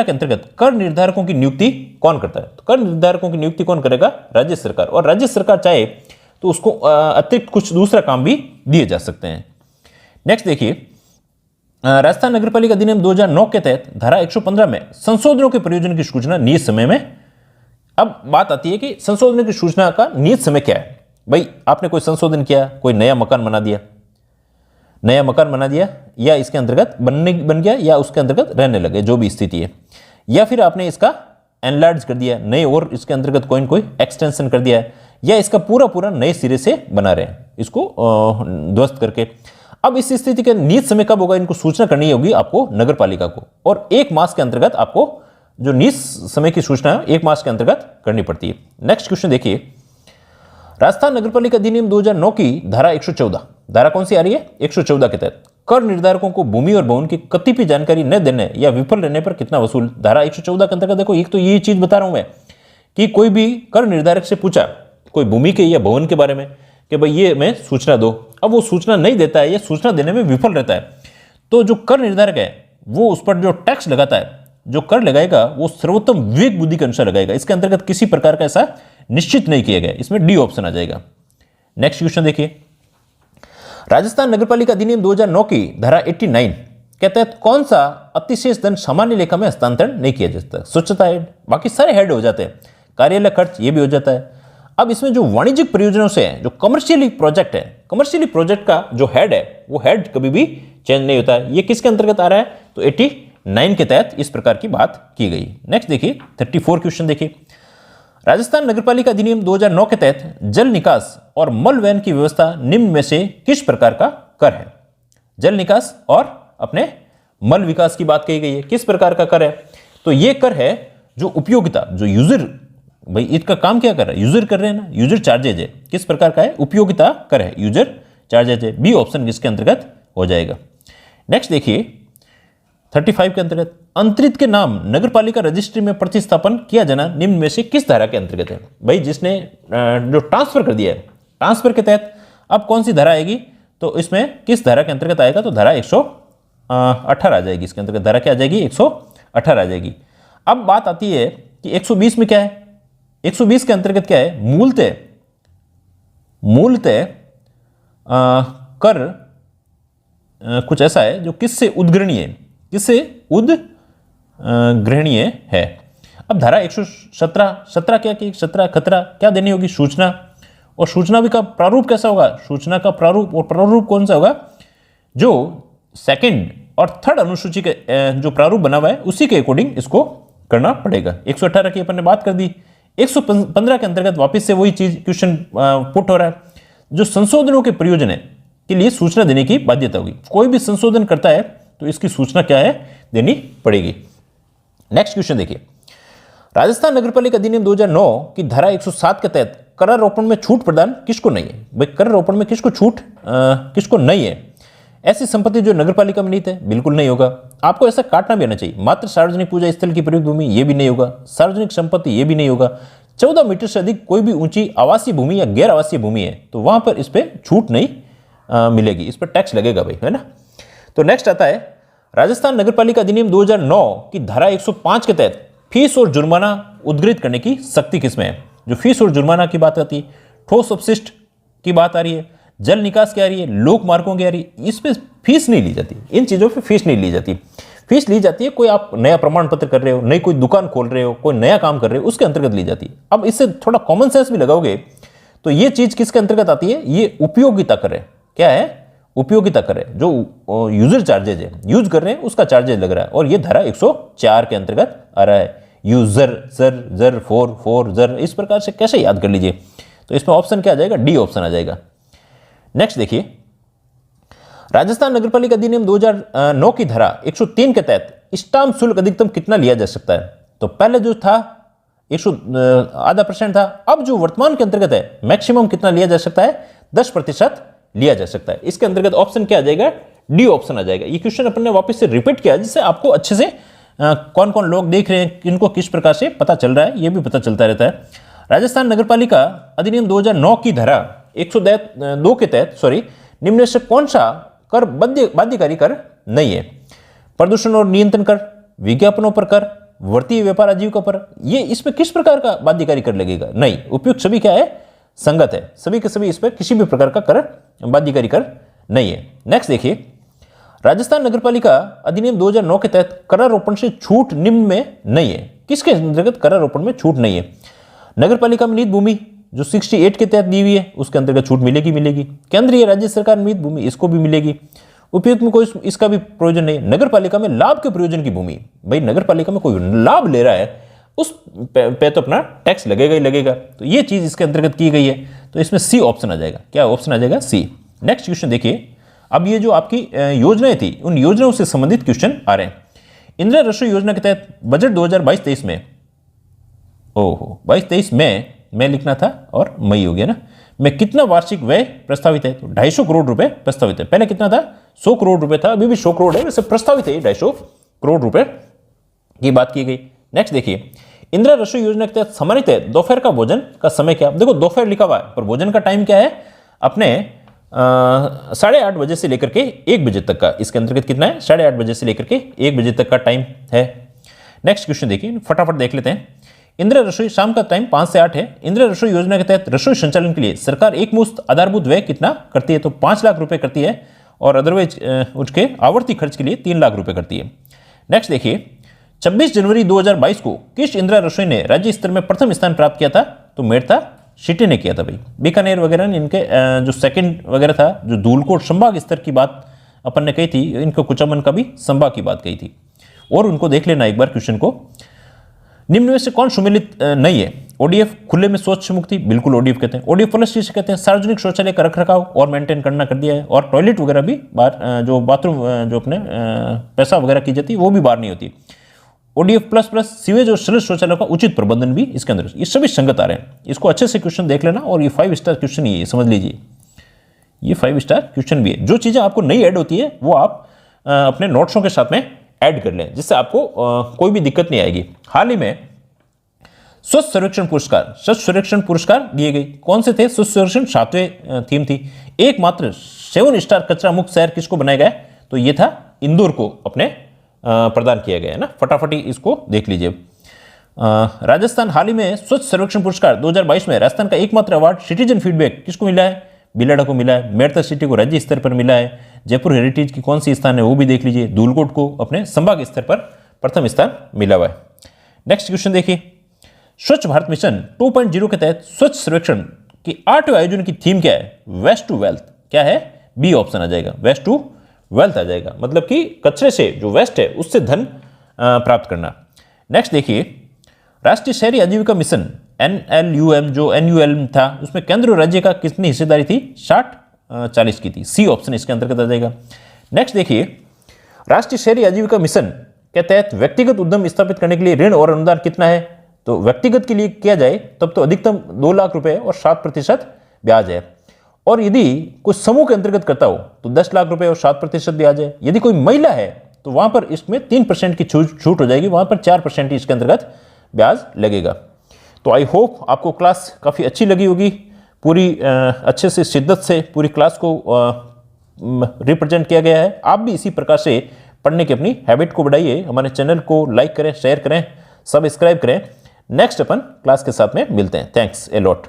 [SPEAKER 1] अंतर्गत कर निर्धारकों की नियुक्ति कौन करता है? तो कर निर्धारकों की नियुक्ति कौन करेगा? राज्य सरकार, और राज्य सरकार चाहे तो उसको अतिरिक्त कुछ दूसरा काम भी दिए जा सकते हैं। नेक्स्ट देखिए, राजस्थान नगरपालिका अधिनियम 2009 के तहत धारा 115 में संशोधनों के प्रयोजन की सूचना नियत समय में। अब बात आती है कि संशोधन की सूचना का नियत समय क्या है? भाई आपने कोई संशोधन किया, कोई नया मकान बना दिया या इसके अंतर्गत बन गया या उसके अंतर्गत रहने लगे, जो भी स्थिति है, या फिर आपने इसका एनलार्ज कर दिया, नए और इसके अंतर्गत कोई एक्सटेंशन कर दिया है, या इसका पूरा नए सिरे से बना रहे हैं इसको ध्वस्त करके। अब इस स्थिति का नियत समय कब होगा? इनको सूचना करनी होगी आपको नगरपालिका को, और 1 मास के अंतर्गत आपको जो नियत समय की सूचना है 1 मास के अंतर्गत करनी पड़ती है। नेक्स्ट क्वेश्चन देखिए, राजस्थान नगरपालिका अधिनियम 2009 की धारा 114, धारा कौन सी आ रही है? 114 के तहत कर निर्धारकों को भूमि और भवन की कति भी जानकारी न देने या विफल रहने पर कितना वसूल? धारा 114 के अंतर्गत देखो, एक तो ये चीज बता रहा हूं मैं कि कोई भी कर निर्धारक से पूछा कोई भूमि के या भवन के बारे में कि भाई ये मैं सूचना दो, अब वो सूचना नहीं देता है या सूचना देने में विफल रहता है, तो जो कर निर्धारक है वो उस पर जो टैक्स लगाता है, जो कर लगाएगा वो सर्वोत्तम विवेक बुद्धि के अनुसार लगाएगा। इसके अंतर्गत किसी प्रकार का ऐसा निश्चित नहीं किया गया, इसमें डी ऑप्शन आ जाएगा। नेक्स्ट क्वेश्चन देखिए, राजस्थान नगरपालिका अधिनियम 2009 की धारा 89 के तहत कौन सा अतिशेष धन सामान्य लेखा में हस्तांतरण नहीं किया जाता? स्वच्छता हेड, बाकी सारे हेड हो जाते हैं, कार्यालय खर्च ये भी हो जाता है। अब इसमें जो वाणिज्यिक परियोजनाओं से है, जो कमर्शियली प्रोजेक्ट है, कमर्शियली प्रोजेक्ट का जो हेड है वो हेड कभी भी चेंज नहीं होता है। ये किसके अंतर्गत आ रहा है? तो 89 के तहत इस प्रकार की बात की गई। नेक्स्ट देखिए 34 क्वेश्चन देखिए, राजस्थान नगरपालिका अधिनियम 2009 के तहत जल निकास और मल वहन की व्यवस्था निम्न में से किस प्रकार का कर है? जल निकास और अपने मल विकास की बात कही गई है, किस प्रकार का कर है? तो ये कर है जो उपयोगिता, जो यूजर, भाई इसका काम क्या कर रहा है? यूजर कर रहे हैं ना, यूजर चार्जेज है, किस प्रकार का है? उपयोगिता कर है, यूजर चार्जेज है, बी ऑप्शन इसके अंतर्गत हो जाएगा। नेक्स्ट देखिए 35 के अंतर्गत अंतरित के नाम नगरपालिका रजिस्ट्री में प्रतिस्थापन किया जाना निम्न में से किस धारा के अंतर्गत है? भाई जिसने जो ट्रांसफर कर दिया है, ट्रांसफर के तहत अब कौन सी धारा आएगी? तो इसमें किस धारा के अंतर्गत आएगा? तो धारा 118 आ जाएगी, इसके अंतर्गत धारा क्या आ जाएगी? 118 आ जाएगी। अब बात आती है कि 120 में क्या है? 120 के अंतर्गत क्या है? मूलतः कर कुछ ऐसा है जो किससे उद्ग्रहणीय है। अब धारा 117 क्या कि 17 खतरा क्या देनी होगी? सूचना, और सूचना भी का प्रारूप कैसा होगा? सूचना का प्रारूप, और प्रारूप कौन सा होगा? जो सेकंड और थर्ड अनुसूची के जो प्रारूप बना हुआ है उसी के अकॉर्डिंग इसको करना पड़ेगा। 118 की अपन ने बात कर दी। 115 के अंतर्गत वापस से वही चीज क्वेश्चन पुट हो रहा है, जो संशोधनों के प्रयोजन है के लिए सूचना देने की बाध्यता होगी। कोई भी संशोधन करता है तो इसकी सूचना क्या है? देनी पड़ेगी। नेक्स्ट क्वेश्चन देखिए, राजस्थान नगरपालिका अधिनियम 2009 की धारा 107 के तहत करारोपण में छूट प्रदान किसको नहीं है? भाई करारोपण में किसको छूट किसको नहीं है? ऐसी संपत्ति जो नगरपालिका में निहित है, बिल्कुल नहीं होगा। आपको ऐसा काटना भी आना चाहिए। मात्र सार्वजनिक पूजा स्थल की प्रयुक्त भूमि, ये भी नहीं होगा। सार्वजनिक संपत्ति, ये भी नहीं होगा। 14 मीटर से अधिक कोई भी ऊंची आवासीय भूमि या गैर आवासीय भूमि है तो वहां पर इस पर छूट नहीं मिलेगी, इस पर टैक्स लगेगा भाई, है ना। तो नेक्स्ट आता है राजस्थान नगरपालिका अधिनियम 2009 की धारा 105 के तहत फीस और जुर्माना उद्गृहित करने की शक्ति किसमें है? जो फीस और जुर्माना की बात आती है, ठोस अपशिष्ट की बात आ रही है, जल निकास की आ रही है, लोक मार्गों की आ रही है, इस पे फीस नहीं ली जाती, इन चीज़ों पे फीस नहीं ली जाती। फीस ली जाती है कोई आप नया प्रमाण पत्र कर रहे हो, नई कोई दुकान खोल रहे हो, कोई नया काम कर रहे हो, उसके अंतर्गत ली जाती है। अब इससे थोड़ा कॉमन सेंस भी लगाओगे तो ये चीज किसके अंतर्गत आती है, ये उपयोगिता कर है। क्या है, उपयोगिता कर है, जो यूजर चार्जेज है, यूज कर रहे हैं उसका चार्जेज लग रहा है, और ये धारा 104 के अंतर्गत आ रहा है। यूजर जर जर फोर जर, इस प्रकार से कैसे याद कर लीजिए। तो इसमें ऑप्शन क्या आ जाएगा, डी ऑप्शन आ जाएगा। नेक्स्ट देखिए, राजस्थान नगरपालिका अधिनियम 2009 की धारा 103 के तहत स्टाम्प शुल्क अधिकतम कितना लिया जा सकता है। तो पहले जो था 0.5% था, अब जो वर्तमान के अंतर्गत है मैक्सिमम कितना लिया जा सकता है, 10% लिया जा सकता है। इसके अंतर्गत ऑप्शन क्या आ जाएगा, डी ऑप्शन आ जाएगा। ये क्वेश्चन अपन ने वापस से रिपीट किया जिससे आपको अच्छे से कौन कौन लोग देख रहे हैं, किनको किस प्रकार से पता चल रहा है, ये भी पता चलता रहता है। राजस्थान नगरपालिका अधिनियम 2009 की धारा 102 के तहत निम्न में से कौन सा कर बाध्यकारी कर नहीं है। प्रदूषण और नियंत्रण कर, विज्ञापनों पर कर, वर्तीय व्यापार आजीविका पर, ये इसमें किस प्रकार का बाध्यकारी कर लगेगा, नहीं। उपयुक्त सभी क्या है, संगत है, सभी के सभी इस पर किसी भी प्रकार का कर बाध्यकारी कर नहीं है। नेक्स्ट देखिए, राजस्थान नगरपालिका अधिनियम 2009 के तहत करारोपण से छूट निम्न में नहीं है। किसके अंतर्गत करारोपण में छूट नहीं है, नगरपालिका में निहित भूमि जो 68 के तहत दी हुई है उसके अंतर्गत छूट मिलेगी। केंद्रीय राज्य सरकार निहित भूमि, इसको भी मिलेगी। उपयुक्त में कोई इसका भी प्रयोजन नहीं। नगरपालिका में लाभ के प्रयोजन की भूमि, भाई नगरपालिका में कोई लाभ ले रहा है उस पे तो अपना टैक्स लगेगा ही लगेगा, तो ये चीज इसके अंतर्गत की गई है। तो इसमें सी ऑप्शन आ जाएगा। क्या ऑप्शन आ जाएगा, सी। नेक्स्ट क्वेश्चन देखिए, अब ये जो आपकी योजनाएं थी उन योजनाओं से संबंधित क्वेश्चन आ रहे हैं। इंदिरा रसोई योजना के तहत बजट 2022-23 में, 22-23 में लिखना था और मई हो गया ना, में कितना वार्षिक व्यय प्रस्तावित है। तो 250 करोड़ रुपए प्रस्तावित है। पहले कितना था, 100 करोड़ रुपए था, अभी भी 100 करोड़ है, वैसे प्रस्तावित है 250 करोड़ रुपए की बात की गई। नेक्स्ट देखिए, इंदिरा रसोई योजना के तहत सम्मानित है दोपहर का भोजन का समय क्या। देखो दोपहर लिखा हुआ है पर भोजन का टाइम क्या है, अपने 8:30 बजे से लेकर के 1 बजे तक का। इसके अंतर्गत कितना है, 8:30 बजे से लेकर के 1 बजे तक का टाइम है। नेक्स्ट क्वेश्चन देखिए, फटाफट देख लेते हैं। इंदिरा रसोई शाम का टाइम 5 से 8 है। इंदिरा रसोई योजना के तहत रसोई संचालन के लिए सरकार एक मुश्त आधारभूत व्यय कितना करती है, तो 5 लाख रुपए करती है, और अदरवाइज उसके आवर्ती खर्च के लिए 3 लाख रुपए करती है। नेक्स्ट देखिए, 26 जनवरी 2022 को किस इंदिरा रसोई ने राज्य स्तर में प्रथम स्थान प्राप्त किया था, तो मेड़ता सिटी ने किया था। भाई बीकानेर वगैरह ने इनके जो सेकंड वगैरह था, जो धूलकोट संभाग स्तर की बात अपन ने कही थी, इनको कुचामन का भी संभाग की बात कही थी, और उनको देख लेना एक बार क्वेश्चन को। निम्न में से कौन सम्मिलित नहीं है, ओडीएफ खुले में शौच से मुक्ति, बिल्कुल ओडीएफ कहते हैं। ओडीएफ प्लस जिसे कहते हैं सार्वजनिक शौचालय का रखरखाव और मेंटेन करना कर दिया है, और टॉयलेट वगैरह भी बाहर, जो बाथरूम जो अपने पैसा वगैरह की जाती है वो भी बाहर नहीं होती। ओडीएफ प्लस प्लस सीवेज और सरल शौचालय का उचित प्रबंधन भी इसके अंदर, ये सभी संगत आ रहे हैं। इसको अच्छे से क्वेश्चन देख लेना, और ये 5 स्टार क्वेश्चन ही है, समझ लीजिए ये 5 स्टार क्वेश्चन भी है। जो चीजें आपको नहीं ऐड होती है वो आप अपने नोट्सों के साथ में ऐड कर लें, जिससे आपको कोई भी दिक्कत नहीं आएगी। हाल ही में स्वच्छ सर्वेक्षण पुरस्कार दिए गए, कौन से थे, स्वच्छ सर्वेक्षण 7वें थीम थी। एकमात्र 7 स्टार कचरा मुक्त शहर किसको बनाया गया, तो ये था इंदौर को अपने प्रदान किया गया है ना। फटाफट ही इसको देख लीजिए। राजस्थान हाल ही में स्वच्छ सर्वेक्षण पुरस्कार 2022 में राजस्थान का एकमात्र अवार्ड सिटीजन फीडबैक किसको मिला है, बिलाडा को मिला है। मेड़ता सिटी को राज्य स्तर पर मिला है। जयपुर हेरिटेज की कौन सी स्थान है वो भी देख लीजिए। धूलकोट को अपने संभाग स्तर पर प्रथम स्थान मिला हुआ है। नेक्स्ट क्वेश्चन देखिए, स्वच्छ भारत मिशन 2.0 के तहत स्वच्छ सर्वेक्षण की 8वें आयोजन की थीम क्या है, वेस्ट टू वेल्थ। क्या है, बी ऑप्शन आ जाएगा, वेस्ट टू वेल्थ आ जाएगा, मतलब कि कचरे से जो वेस्ट है उससे धन प्राप्त करना। नेक्स्ट देखिए, राष्ट्रीय शहरी आजीविका मिशन NLUM जो NULM था, उसमें केंद्र और राज्य का कितनी हिस्सेदारी थी, 60-40 की थी। सी ऑप्शन इसके अंतर्गत आ जाएगा। नेक्स्ट देखिए, राष्ट्रीय शहरी आजीविका मिशन के तहत व्यक्तिगत उद्यम स्थापित करने के लिए ऋण और अनुदान कितना है, तो व्यक्तिगत के लिए किया जाए तब तो अधिकतम 2 लाख रुपए और 7% ब्याज है, और यदि कोई समूह के अंतर्गत करता हो तो 10 लाख रुपए और 7% ब्याज है। यदि कोई महिला है तो वहां पर इसमें 3% की छूट हो जाएगी, वहां पर 4% ही इसके अंतर्गत ब्याज लगेगा। तो आई होप आपको क्लास काफ़ी अच्छी लगी होगी। पूरी अच्छे से शिद्दत से पूरी क्लास को रिप्रेजेंट किया गया है। आप भी इसी प्रकार से पढ़ने की अपनी हैबिट को बढ़ाइए। हमारे चैनल को लाइक करें, शेयर करें, सब्सक्राइब करें। नेक्स्ट अपन क्लास के साथ में मिलते हैं। Thanks a lot.